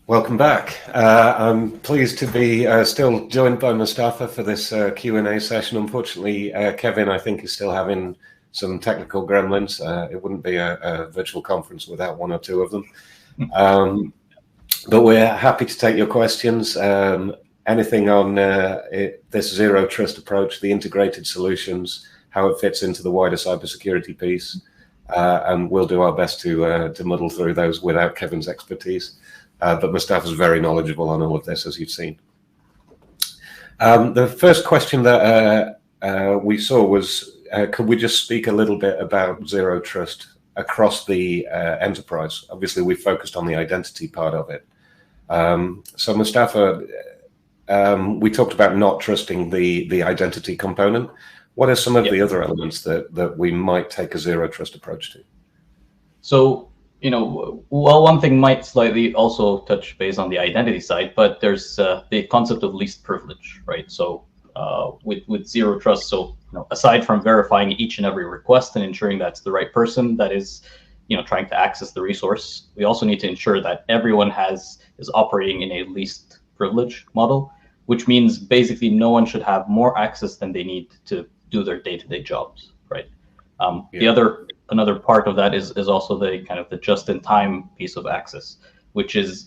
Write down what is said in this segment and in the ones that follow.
Welcome back. I'm pleased to be still joined by Mustafa for this Q&A session. Unfortunately, Kevin, I think, is still having some technical gremlins. It wouldn't be a virtual conference without one or two of them. But we're happy to take your questions. Anything on this zero trust approach, the integrated solutions, how it fits into the wider cybersecurity piece. And we'll do our best to muddle through those without Kevin's expertise. But Mustafa's very knowledgeable on all of this, as you've seen. The first question that we saw was, could we just speak a little bit about zero trust across the enterprise? Obviously, we focused on the identity part of it. So Mustafa, we talked about not trusting the identity component. What are some of the other elements that we might take a zero trust approach to? So, well, one thing might slightly also touch base on the identity side, but there's the concept of least privilege, right? So with zero trust, so aside from verifying each and every request and ensuring that's the right person that is trying to access the resource, we also need to ensure that everyone is operating in a least privilege model, which means basically no one should have more access than they need to do their day-to-day jobs, right? Another part of that is also the kind of the just-in-time piece of access, which is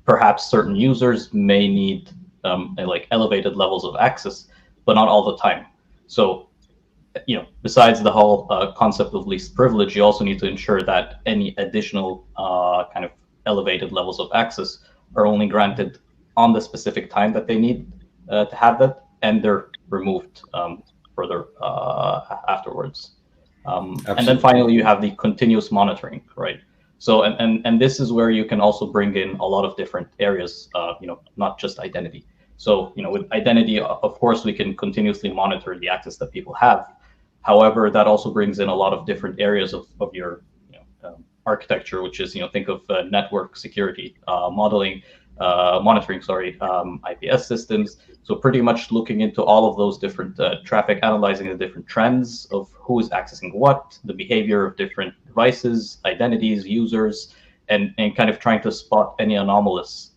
perhaps certain users may need like elevated levels of access, but not all the time. So besides the whole concept of least privilege, you also need to ensure that any additional kind of elevated levels of access are only granted on the specific time that they need to have that, and they're removed further afterwards. And then finally, you have the continuous monitoring, right? So, and this is where you can also bring in a lot of different areas, not just identity. So, with identity, of course, we can continuously monitor the access that people have. However, that also brings in a lot of different areas of your architecture, which is, think of network security, monitoring, IPS systems. So pretty much looking into all of those different traffic, analyzing the different trends of who is accessing what, the behavior of different devices, identities, users, and kind of trying to spot any anomalous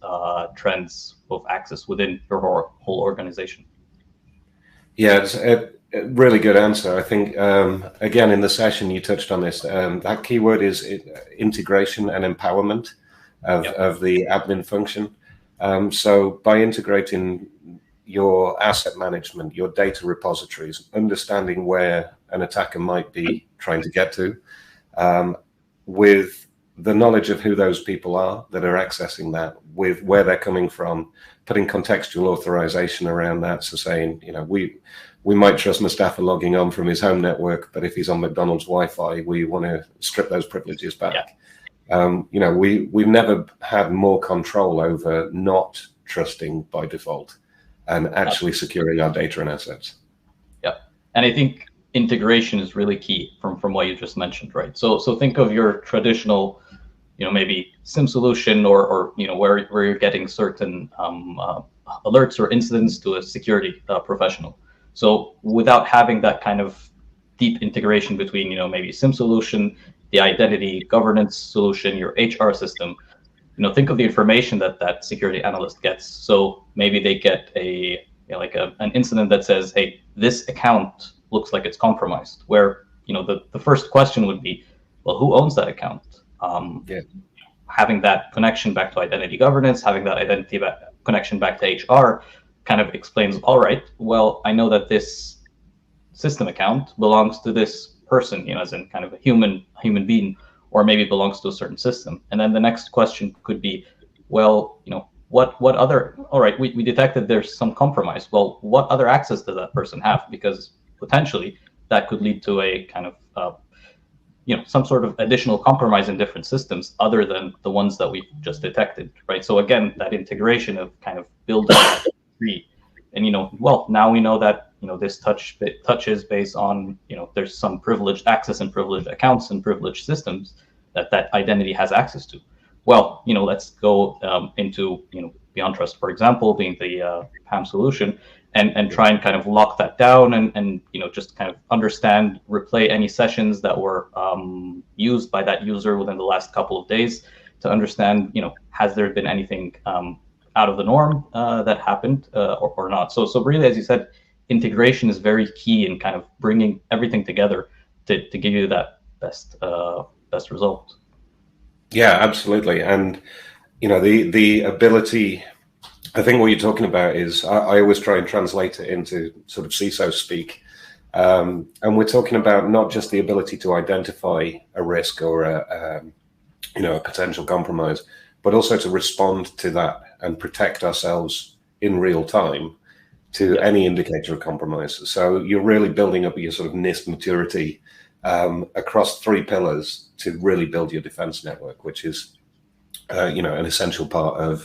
trends of access within your whole organization. Yeah, it's a really good answer. I think, again, in the session, you touched on this. That keyword is integration and empowerment of the admin function. So by integrating your asset management, your data repositories, understanding where an attacker might be trying to get to, with the knowledge of who those people are that are accessing that, with where they're coming from, putting contextual authorization around that. So saying, we might trust Mustafa logging on from his home network, but if he's on McDonald's Wi-Fi, we want to strip those privileges back. We've never had more control over not trusting by default and actually securing our data and assets. Yeah, and I think integration is really key from what you just mentioned, right? So think of your traditional, maybe SIM solution or where you're getting certain alerts or incidents to a security professional. So without having that kind of deep integration between, maybe SIM solution, the identity governance solution, your HR system, think of the information that security analyst gets. So maybe they get an incident that says, hey, this account looks like it's compromised, where the first question would be, well, who owns that account? Having that connection back to identity governance, having that identity connection back to HR kind of explains, all right, well, I know that this system account belongs to this person, as in kind of a human being, or maybe belongs to a certain system. And then the next question could be, well, what other, all right, we detected there's some compromise. Well, what other access does that person have? Because potentially that could lead to a kind of, some sort of additional compromise in different systems other than the ones that we just detected, right? So again, that integration of kind of building that tree. And, well, now we know that, this touches based on, there's some privileged access and privileged accounts and privileged systems that identity has access to. Well, let's go into, BeyondTrust, for example, being the PAM solution, and try and kind of lock that down and just kind of understand, replay any sessions that were used by that user within the last couple of days to understand, has there been anything out of the norm that happened or not. So really, as you said, integration is very key in kind of bringing everything together to give you that best result. Yeah, absolutely. And the ability, I think what you're talking about is, I always try and translate it into sort of CISO speak. And we're talking about not just the ability to identify a risk or a potential compromise, but also to respond to that and protect ourselves in real time to any indicator of compromise. So you're really building up your sort of NIST maturity across 3 pillars to really build your defense network, which is an essential part of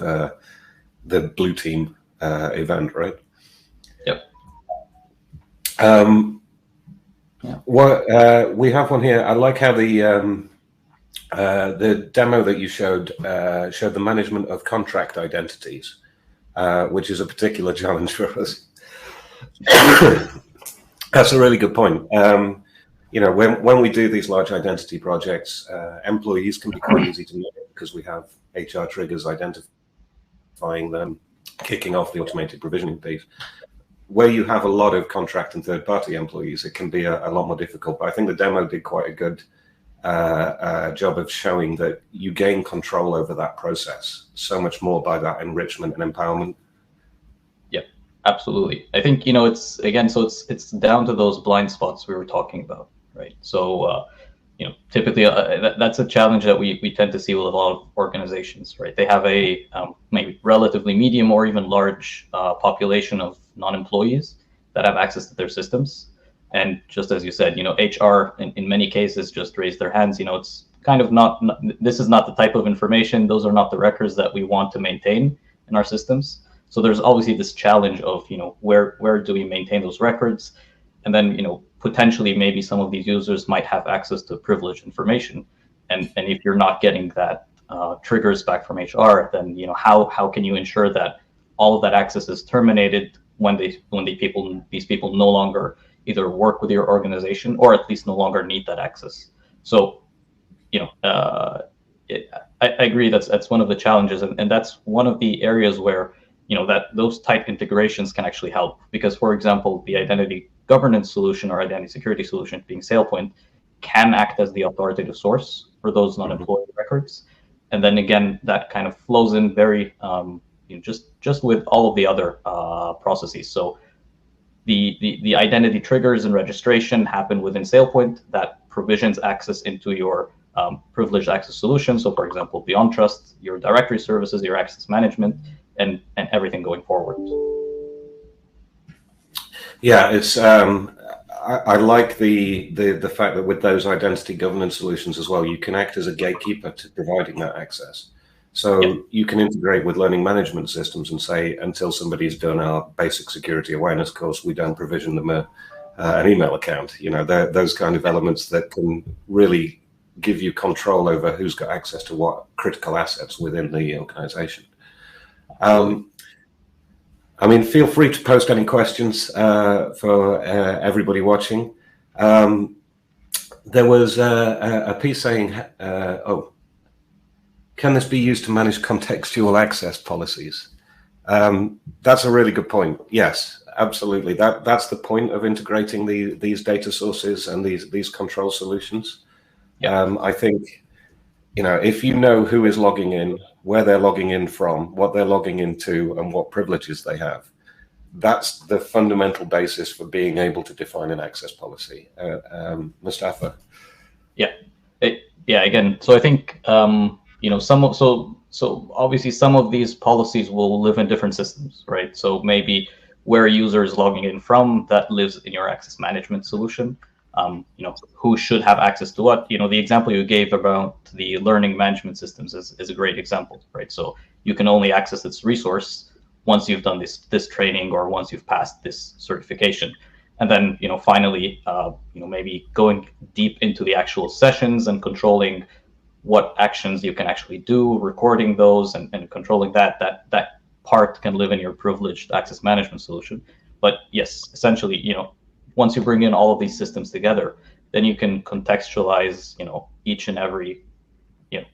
the blue team event, right? Yep. What we have one here. I like how the demo that you showed the management of contract identities, which is a particular challenge for us. That's a really good point. When we do these large identity projects, employees can be quite easy to know because we have HR triggers identifying them, kicking off the automated provisioning piece. Where you have a lot of contract and third-party employees, it can be a lot more difficult. But I think the demo did quite a good job of showing that you gain control over that process so much more by that enrichment and empowerment. Yep, absolutely. I think it's down to those blind spots we were talking about, right? So typically that's a challenge that we tend to see with a lot of organizations, right? They have a maybe relatively medium or even large population of non-employees that have access to their systems. And just as you said, HR in many cases just raise their hands. It's kind of not, this is not the type of information, those are not the records that we want to maintain in our systems. So there's obviously this challenge of, where do we maintain those records? And then, potentially maybe some of these users might have access to privileged information. And if you're not getting that triggers back from HR, then, how can you ensure that all of that access is terminated when these people no longer either work with your organization or at least no longer need that access? So, I agree that's one of the challenges, and that's one of the areas where that those tight integrations can actually help. Because, for example, the identity governance solution or identity security solution, being SailPoint, can act as the authoritative source for those non-employee records, and then again that kind of flows in very just with all of the other processes. So the identity triggers and registration happen within SailPoint that provisions access into your privileged access solution. So, for example, BeyondTrust, your directory services, your access management, and everything going forward. Yeah, it's I like the fact that with those identity governance solutions as well, you can act as a gatekeeper to providing that access. So you can integrate with learning management systems and say, until somebody's done our basic security awareness course, we don't provision them an email account. Those kind of elements that can really give you control over who's got access to what critical assets within the organization. Feel free to post any questions for everybody watching. There was a piece saying, can this be used to manage contextual access policies? That's a really good point. Yes, absolutely. That's the point of integrating these data sources and these control solutions. I think, if you know who is logging in, where they're logging in from, what they're logging into, and what privileges they have, that's the fundamental basis for being able to define an access policy. Mustafa? Again, so I think, so obviously some of these policies will live in different systems, right? So maybe where a user is logging in from, that lives in your access management solution. Who should have access to what? The example you gave about the learning management systems is a great example, right? So you can only access this resource once you've done this training or once you've passed this certification. And then, finally, maybe going deep into the actual sessions and controlling what actions you can actually do, recording those and controlling that part can live in your privileged access management solution. But yes, essentially, once you bring in all of these systems together, then you can contextualize, each and every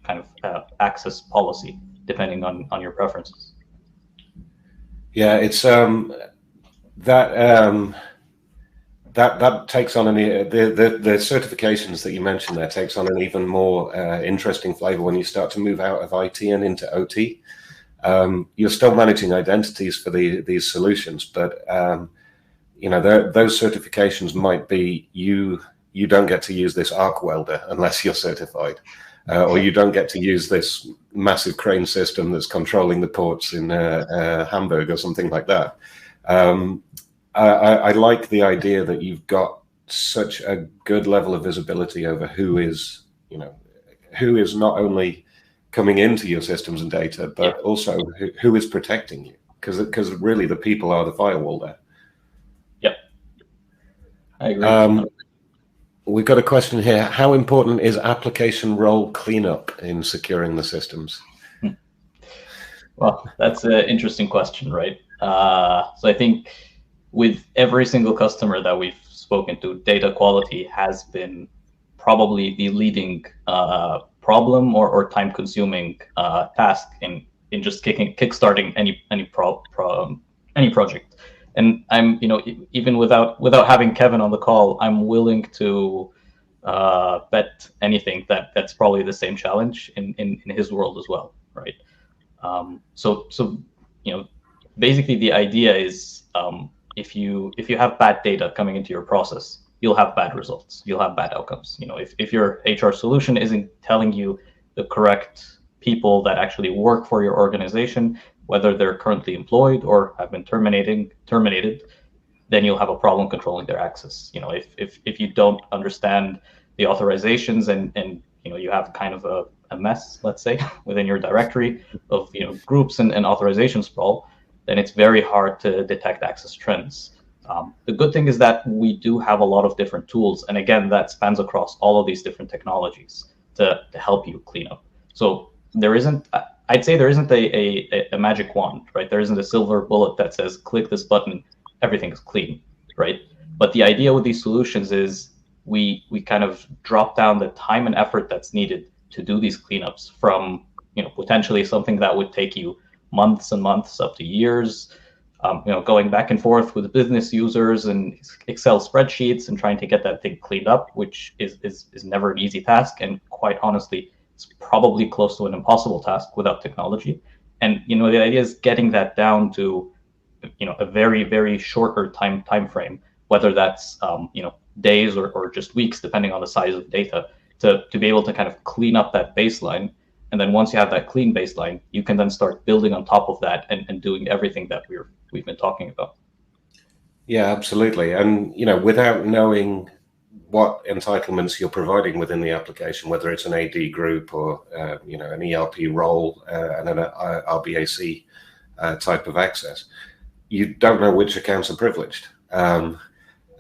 kind of access policy, depending on your preferences. Yeah, it's that takes on the certifications that you mentioned there takes on an even more interesting flavor when you start to move out of IT and into OT. You're still managing identities for these solutions, but those certifications might be you don't get to use this arc welder unless you're certified, or you don't get to use this massive crane system that's controlling the ports in Hamburg or something like that. I like the idea that you've got such a good level of visibility over who is not only coming into your systems and data, but also who is protecting you, because really the people are the firewall there. Yep, I agree. We've got a question here. How important is application role cleanup in securing the systems? Well, that's an interesting question, right? So I think with every single customer that we've spoken to, data quality has been probably the leading problem or time-consuming task in just kickstarting any project. And I'm, even without having Kevin on the call, I'm willing to bet anything that's probably the same challenge in his world as well, right? So basically the idea is if you have bad data coming into your process, you'll have bad results. You'll have bad outcomes. If your HR solution isn't telling you the correct people that actually work for your organization, whether they're currently employed or have been terminated, then you'll have a problem controlling their access. If you don't understand the authorizations and you have kind of a mess, let's say, within your directory of groups and authorization sprawl, then it's very hard to detect access trends. The good thing is that we do have a lot of different tools, and again, that spans across all of these different technologies to help you clean up. So I'd say there isn't a magic wand, right? There isn't a silver bullet that says click this button, everything is clean, right? But the idea with these solutions is we kind of drop down the time and effort that's needed to do these cleanups from potentially something that would take you months and months up to years, going back and forth with business users and Excel spreadsheets and trying to get that thing cleaned up, which is never an easy task, and quite honestly, it's probably close to an impossible task without technology. And the idea is getting that down to a very, very shorter time frame, whether that's days or just weeks, depending on the size of data, to be able to kind of clean up that baseline. And then once you have that clean baseline, you can then start building on top of that and doing everything that we've been talking about. Yeah, absolutely. And without knowing what entitlements you're providing within the application, whether it's an AD group or an ERP role and an RBAC type of access, you don't know which accounts are privileged.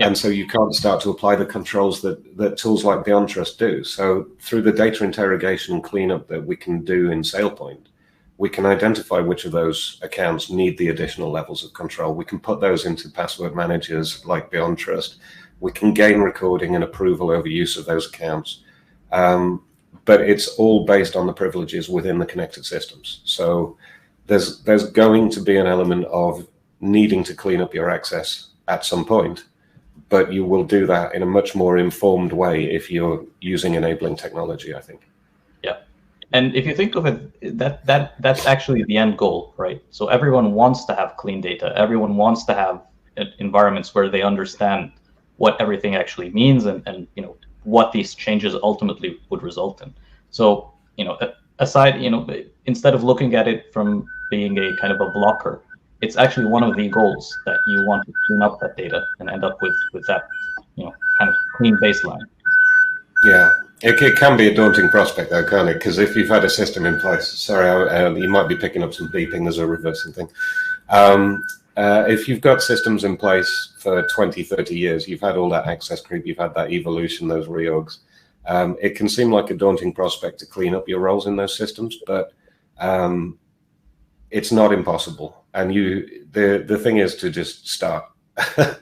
And so you can't start to apply the controls that tools like BeyondTrust do. So through the data interrogation and cleanup that we can do in SailPoint, we can identify which of those accounts need the additional levels of control. We can put those into password managers like BeyondTrust. We can gain recording and approval over use of those accounts. But it's all based on the privileges within the connected systems. So there's going to be an element of needing to clean up your access at some point, but you will do that in a much more informed way if you're using enabling technology, I think. Yeah. And if you think of it, that's actually the end goal, right? So everyone wants to have clean data. Everyone wants to have environments where they understand what everything actually means and what these changes ultimately would result in. So, aside, instead of looking at it from being a kind of a blocker, it's actually one of the goals that you want to clean up that data and end up with that, kind of clean baseline. Yeah, it can be a daunting prospect though, can't it? Because if you've had a system in place, sorry, you might be picking up some beeping, there's a reversing thing. If you've got systems in place for 20, 30 years, you've had all that access creep, you've had that evolution, those reorgs, it can seem like a daunting prospect to clean up your roles in those systems, but it's not impossible. And the thing is to just start, yeah.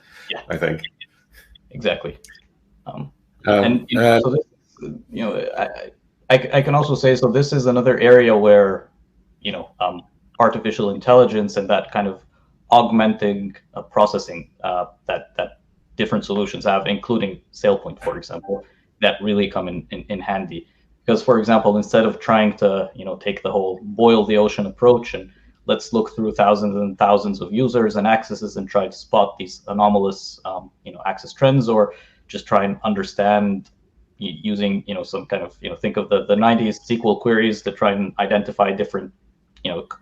I think. Exactly. I I can also say, so this is another area where, artificial intelligence and that kind of augmenting processing that different solutions have, including SailPoint, for example, that really come in handy. Because, for example, instead of trying to, take the whole boil the ocean approach and let's look through thousands and thousands of users and accesses and try to spot these anomalous, access trends, or just try and understand using, some kind of, think of the 90s SQL queries to try and identify different,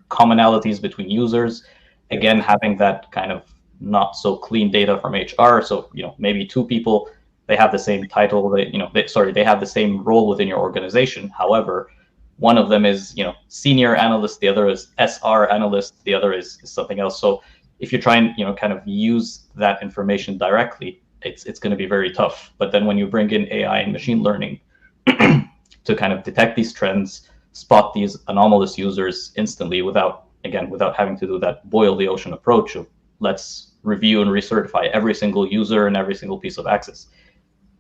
commonalities between users. Again, having that kind of not so clean data from HR. So, maybe two people, they have the same title, they have the same role within your organization. However, one of them is, senior analyst, the other is SR analyst, the other is something else. So if you try and, kind of use that information directly, it's going to be very tough. But then when you bring in AI and machine learning to kind of detect these trends, spot these anomalous users instantly without having to do that boil the ocean approach of let's review and recertify every single user and every single piece of access.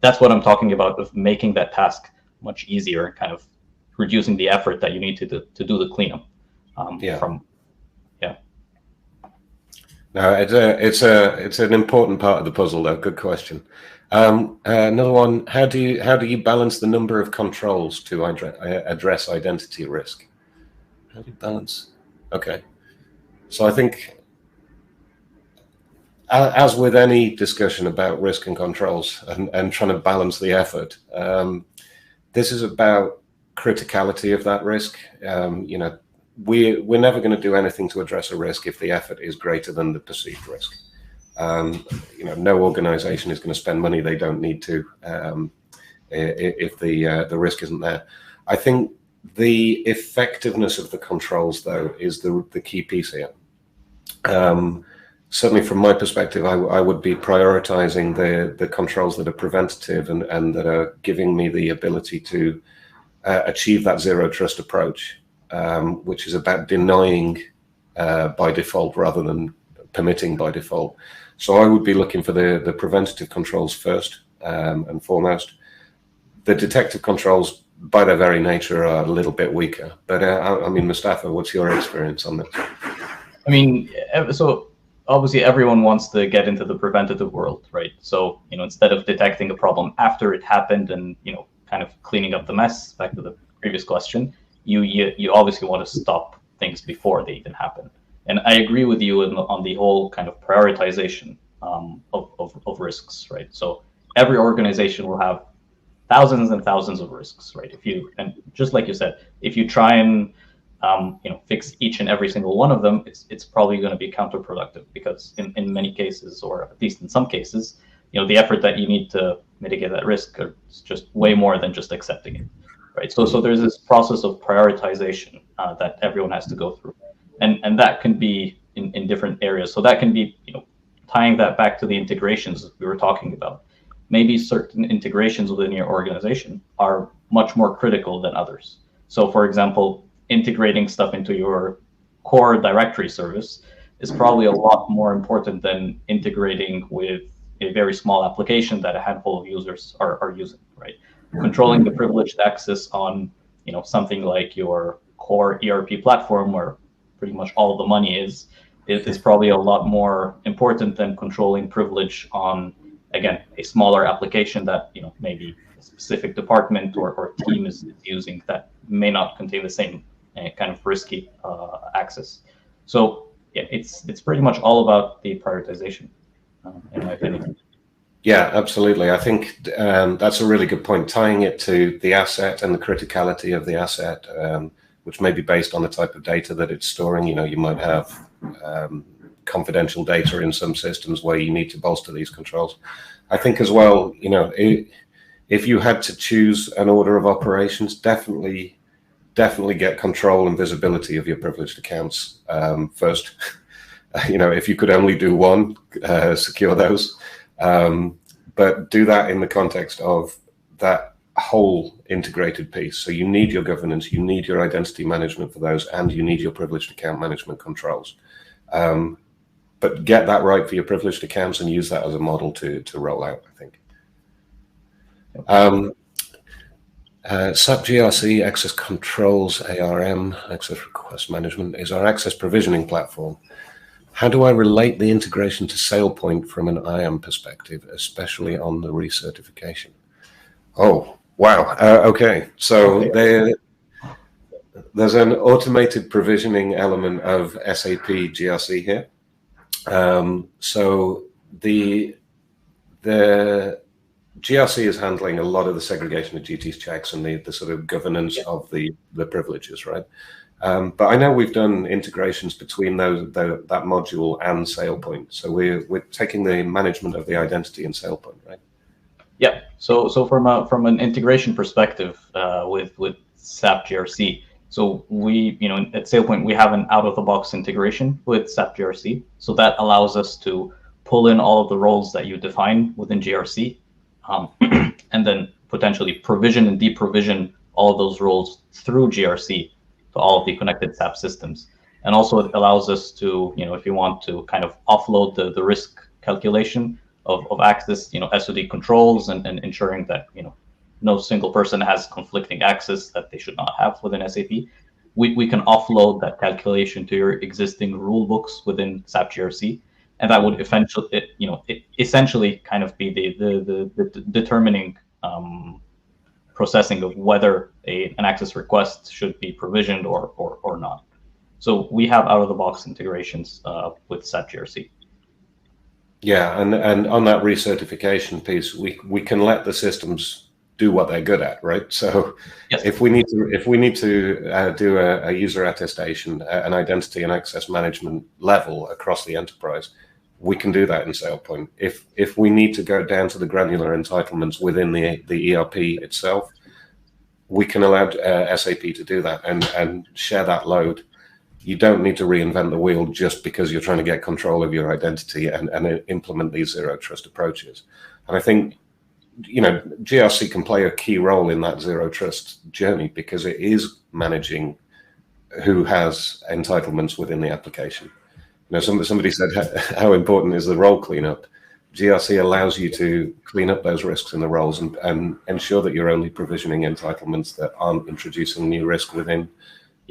That's what I'm talking about, of making that task much easier and kind of reducing the effort that you need to do the cleanup. No, it's an important part of the puzzle, though. Good question. Another one: how do you balance the number of controls to address identity risk? How do you balance? Okay, so I think, as with any discussion about risk and controls and trying to balance the effort, this is about criticality of that risk. We're never going to do anything to address a risk if the effort is greater than the perceived risk. No organization is going to spend money they don't need to if the risk isn't there. I think the effectiveness of the controls, though, is the key piece here. Certainly from my perspective, I would be prioritizing the controls that are preventative and that are giving me the ability to achieve that zero trust approach, which is about denying by default rather than permitting by default. So I would be looking for the preventative controls first and foremost. The detective controls, by their very nature, are a little bit weaker. But I mean, Mustafa, what's your experience on this? I mean, so obviously everyone wants to get into the preventative world, right? So, instead of detecting a problem after it happened and, kind of cleaning up the mess, back to the previous question, you obviously want to stop things before they even happen. And I agree with you on the whole kind of prioritization of risks, right? So every organization will have thousands and thousands of risks, right? And just like you said, if you try and fix each and every single one of them, it's probably going to be counterproductive, because in many cases, or at least in some cases, the effort that you need to mitigate that risk is just way more than just accepting it, right? So there's this process of prioritization that everyone has to go through, and that can be in different areas. So that can be, tying that back to the integrations we were talking about. Maybe certain integrations within your organization are much more critical than others. So, for example, integrating stuff into your core directory service is probably a lot more important than integrating with a very small application that a handful of users are using, right? Controlling the privileged access on, something like your core ERP platform, where pretty much all of the money is probably a lot more important than controlling privilege on, again, a smaller application that, maybe a specific department or team is using that may not contain the same kind of risky access. So yeah, it's pretty much all about the prioritization, in my opinion. Yeah, absolutely. I think that's a really good point, tying it to the asset and the criticality of the asset, which may be based on the type of data that it's storing. You might have confidential data in some systems where you need to bolster these controls. I think as well, if you had to choose an order of operations, definitely get control and visibility of your privileged accounts first. If you could only do one, secure those. But do that in the context of that whole integrated piece. So you need your governance, you need your identity management for those, and you need your privileged account management controls. But get that right for your privileged accounts and use that as a model to roll out, I think. SAP GRC, Access Controls, ARM, Access Request Management, is our access provisioning platform. How do I relate the integration to SailPoint from an IAM perspective, especially on the recertification? Oh, wow. Okay. So there's an automated provisioning element of SAP GRC here. So the GRC is handling a lot of the segregation of duties checks and the sort of governance of the privileges, right? But I know we've done integrations between that module and SailPoint. So we're taking the management of the identity in SailPoint, right? Yeah. So from an integration perspective with SAP GRC, so we, at SailPoint, we have an out-of-the-box integration with SAP GRC. So that allows us to pull in all of the roles that you define within GRC, and then potentially provision and deprovision all of those roles through GRC to all of the connected SAP systems. And also it allows us to, if you want to kind of offload the risk calculation of access, SOD controls and ensuring that, no single person has conflicting access that they should not have within SAP. We can offload that calculation to your existing rule books within SAP GRC. And that would essentially kind of be the determining processing of whether an access request should be provisioned or not. So we have out-of-the-box integrations with SAP GRC. Yeah, and on that recertification piece, we can let the systems do what they're good at, right? So yes. if we need to do a user attestation, an identity and access management level across the enterprise, we can do that in SailPoint. If we need to go down to the granular entitlements within the ERP itself, we can allow SAP to do that and share that load. You don't need to reinvent the wheel just because you're trying to get control of your identity and implement these zero trust approaches. And I think, GRC can play a key role in that zero trust journey because it is managing who has entitlements within the application. Somebody said, how important is the role cleanup? GRC allows you to clean up those risks in the roles and ensure that you're only provisioning entitlements that aren't introducing new risk within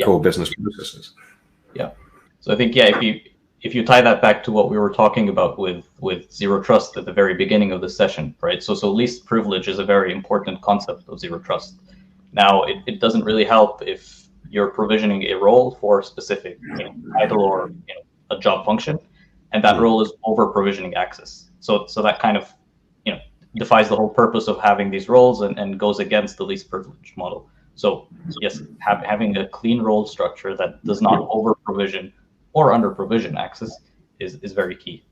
core business processes. Yeah. So I think, if you tie that back to what we were talking about with zero trust at the very beginning of the session, right? So least privilege is a very important concept of zero trust. Now, it doesn't really help if you're provisioning a role for a specific title or a job function, and that role is over provisioning access. So that kind of defies the whole purpose of having these roles and goes against the least privilege model. So yes, having a clean role structure that does not over provision or under provision access is very key.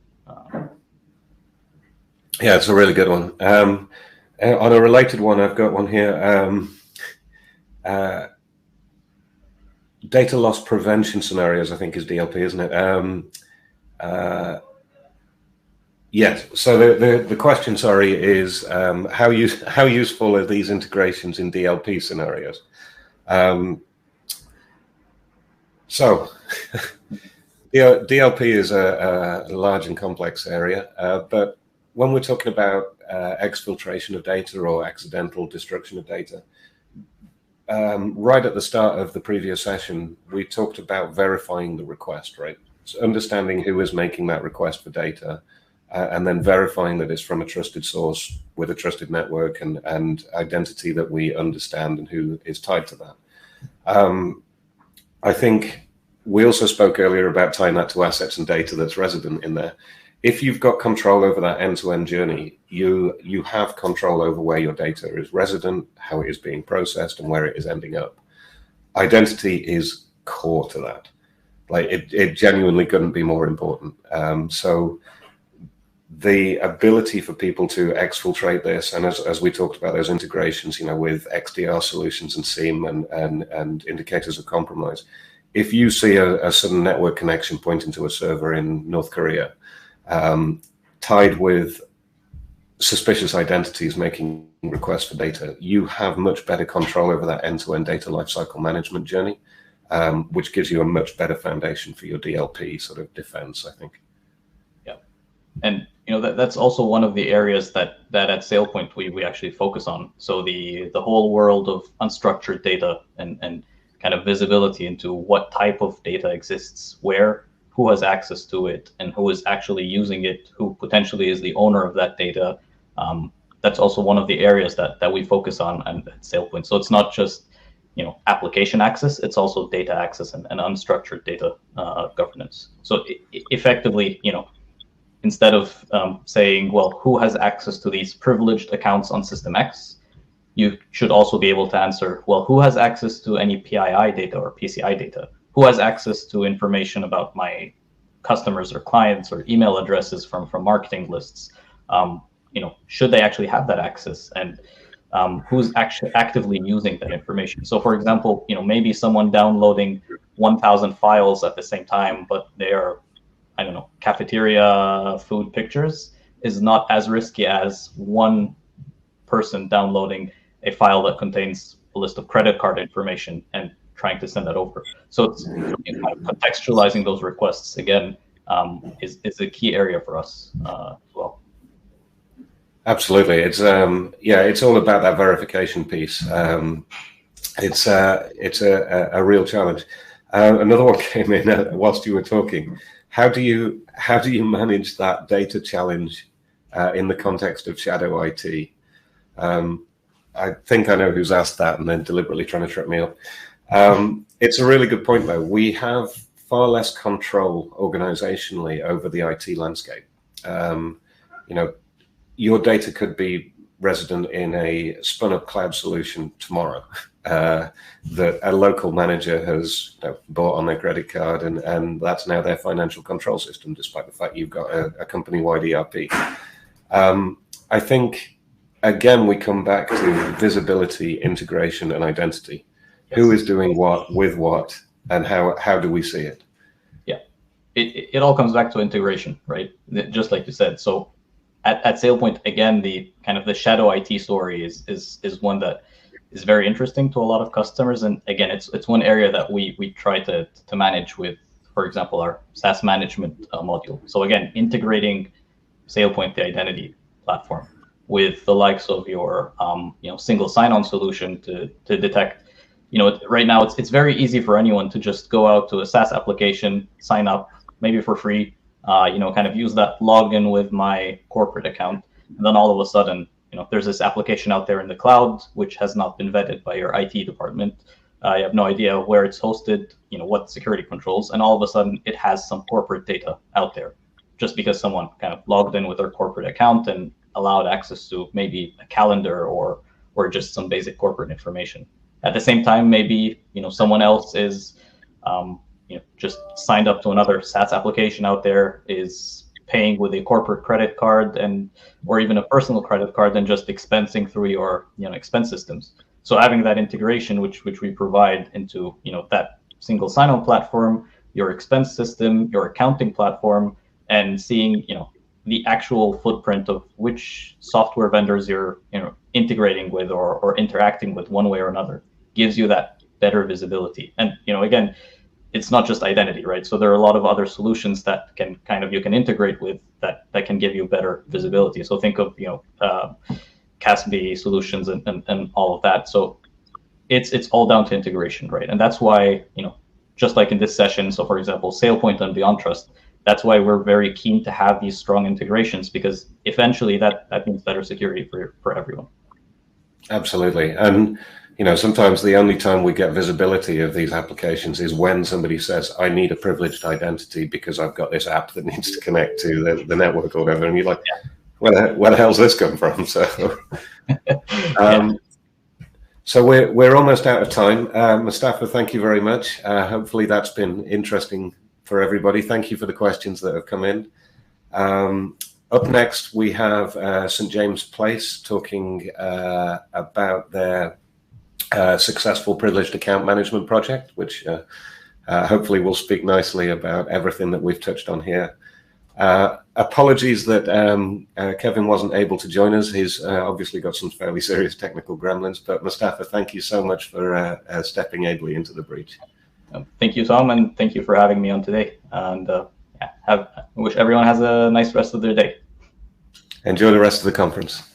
Yeah, it's a really good one. On a related one, I've got one here. Data loss prevention scenarios, I think, is DLP, isn't it? Yes. So the question, is how useful are these integrations in DLP scenarios? So DLP is a large and complex area, but when we're talking about exfiltration of data or accidental destruction of data, right at the start of the previous session, we talked about verifying the request, right? So understanding who is making that request for data, and then verifying that it's from a trusted source with a trusted network and identity that we understand and who is tied to that. I think we also spoke earlier about tying that to assets and data that's resident in there. If you've got control over that end-to-end journey, you have control over where your data is resident, how it is being processed, and where it is ending up. Identity is core to that. Like it genuinely couldn't be more important. So the ability for people to exfiltrate this, and as we talked about those integrations, with XDR solutions and SIEM and indicators of compromise, if you see a sudden network connection pointing to a server in North Korea, tied with suspicious identities making requests for data, you have much better control over that end-to-end data lifecycle management journey, which gives you a much better foundation for your DLP sort of defense, I think. Yeah. And that's also one of the areas that at SailPoint we actually focus on. So the whole world of unstructured data and kind of visibility into what type of data exists where, who has access to it, and who is actually using it, who potentially is the owner of that data. That's also one of the areas that we focus on at SailPoint. So it's not just application access, it's also data access and unstructured data governance. So effectively, instead of saying, well, who has access to these privileged accounts on system X, you should also be able to answer, well, who has access to any PII data or PCI data? Who has access to information about my customers or clients or email addresses from marketing lists? Should they actually have that access? And who's actually actively using that information? So for example, maybe someone downloading 1,000 files at the same time, but they are, I don't know, cafeteria food pictures is not as risky as one person downloading a file that contains a list of credit card information and trying to send that over. So it's contextualizing those requests again is a key area for us as well. Absolutely, it's it's all about that verification piece. It's a real challenge. Another one came in whilst you were talking. How do you manage that data challenge in the context of shadow IT? I think I know who's asked that and then deliberately trying to trip me up. It's a really good point, though. We have far less control organizationally over the IT landscape. Your data could be resident in a spun up cloud solution tomorrow that a local manager has bought on their credit card, and that's now their financial control system, despite the fact you've got a company-wide ERP. I think, again, we come back to visibility, integration, and identity. Yes. Who is doing what, with what, and how do we see it? Yeah, it all comes back to integration, right? Just like you said. So at SailPoint, again, the kind of the shadow IT story is one that is very interesting to a lot of customers. And again, it's one area that we try to manage with, for example, our SaaS management module. So again, integrating SailPoint, the identity platform, with the likes of your single sign-on solution to detect. Right now it's very easy for anyone to just go out to a SaaS application, sign up, maybe for free, kind of use that login with my corporate account, and then all of a sudden, there's this application out there in the cloud which has not been vetted by your IT department. You have no idea where it's hosted, what security controls, and all of a sudden it has some corporate data out there, just because someone kind of logged in with their corporate account and allowed access to maybe a calendar or just some basic corporate information. At the same time, maybe someone else is just signed up to another SaaS application out there, is paying with a corporate credit card or even a personal credit card, and just expensing through your expense systems. So having that integration, which we provide into that single sign-on platform, your expense system, your accounting platform, and seeing the actual footprint of which software vendors you're integrating with or interacting with one way or another, gives you that better visibility. And again, it's not just identity, right? So there are a lot of other solutions that you can integrate with that can give you better visibility. So think of CASB solutions and all of that. So it's all down to integration, right? And that's why just like in this session, so for example, SailPoint and BeyondTrust, that's why we're very keen to have these strong integrations, because eventually that means better security for everyone. Absolutely. And sometimes the only time we get visibility of these applications is when somebody says, I need a privileged identity because I've got this app that needs to connect to the network or whatever. And you're like, where the hell's this come from? So so we're almost out of time. Mustafa, thank you very much. Hopefully that's been interesting for everybody. Thank you for the questions that have come in. Up next, we have St. James Place talking about their successful privileged account management project, which hopefully will speak nicely about everything that we've touched on here. Apologies that Kevin wasn't able to join us. He's obviously got some fairly serious technical gremlins, but Mustafa, thank you so much for stepping ably into the breach. Thank you, Tom, and thank you for having me on today. And I wish everyone has a nice rest of their day. Enjoy the rest of the conference.